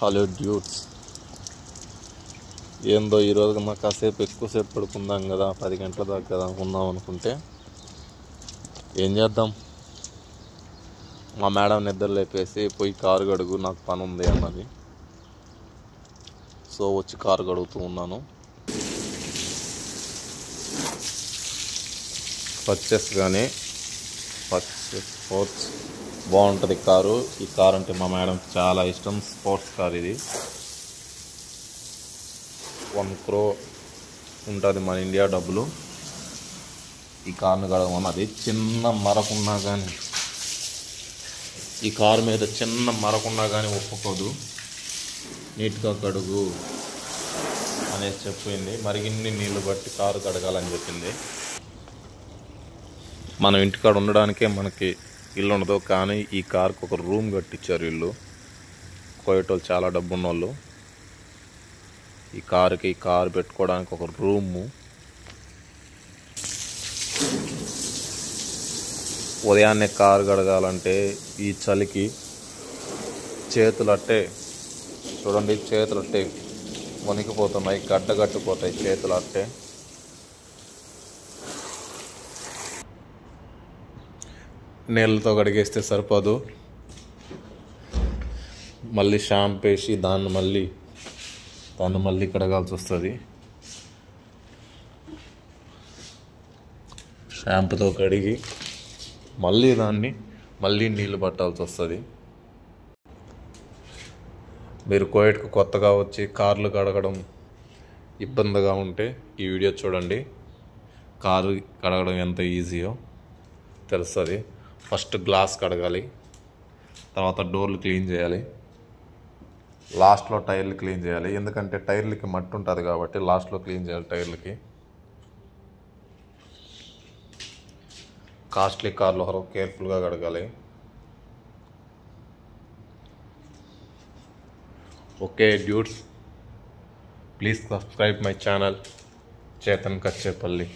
Hello duets, ఏందో ఈరోజు మాకు కాసేపు ఎక్కువసేపు పడుకుందాం కదా, 10 గంటల దాకా కదా ఉందాం అనుకుంటే ఏం చేద్దాం. మా మేడం నిద్ర లేపేసి పోయి కారు గడుగు, నాకు పని ఉంది అన్నది. సో వచ్చి కారు గడుగుతూ ఉన్నాను. కానీ స్పోర్ట్స్ బాగుంటుంది కారు. ఈ కారు అంటే మా మేడం చాలా ఇష్టం. స్పోర్ట్స్ కార్ ఇది. 1 crore ఉంటుంది మన ఇండియా డబ్బులు. ఈ కార్ను గడగమన్నది. చిన్న మరకున్నా కానీ, ఈ కారు మీద చిన్న మరకున్నా కానీ ఒప్పుకోదు. నీట్గా కడుగు అనేసి చెప్పింది. మరిగిన్ని నీళ్లు బట్టి కారు కడగాలని చెప్పింది. మనం ఇంటికాడ ఉండడానికే మనకి ఇల్లు ఉండదు, కానీ ఈ కార్కి ఒక రూమ్ కట్టించారు వీళ్ళు. కోయటోళ్ళు చాలా డబ్బు ఉన్నోళ్ళు. ఈ కారు పెట్టుకోవడానికి ఒక రూము. ఉదయాన్నే కారు కడగాలంటే ఈ చలికి చేతులు అట్టే చూడండి, చేతులు అట్టే వణికిపోతున్నాయి, గడ్డగట్టిపోతాయి చేతులు అట్టే. నీళ్ళతో కడిగేస్తే సరిపోదు, మళ్ళీ షాంపూ వేసి దాన్ని మళ్ళీ కడగాల్సి వస్తుంది. షాంపూతో కడిగి మళ్ళీ నీళ్ళు పట్టాల్సి వస్తుంది. మీరు కోవిడ్కు కొత్తగా వచ్చి కార్లు కడగడం ఇబ్బందిగా ఉంటే ఈ వీడియో చూడండి. కారు కడగడం ఎంత ఈజీయో తెలుస్తుంది. ఫస్ట్ గ్లాస్ కడగాలి, తర్వాత డోర్లు క్లీన్ చేయాలి, లాస్ట్లో టైర్లు క్లీన్ చేయాలి. ఎందుకంటే టైర్లకి మట్టి ఉంటుంది కాబట్టి లాస్ట్లో క్లీన్ చేయాలి టైర్లకి. కాస్ట్లీ కార్లు కేర్ఫుల్గా కడగాలి. Okay dudes, please subscribe my channel Chetan కచ్చేపల్లి.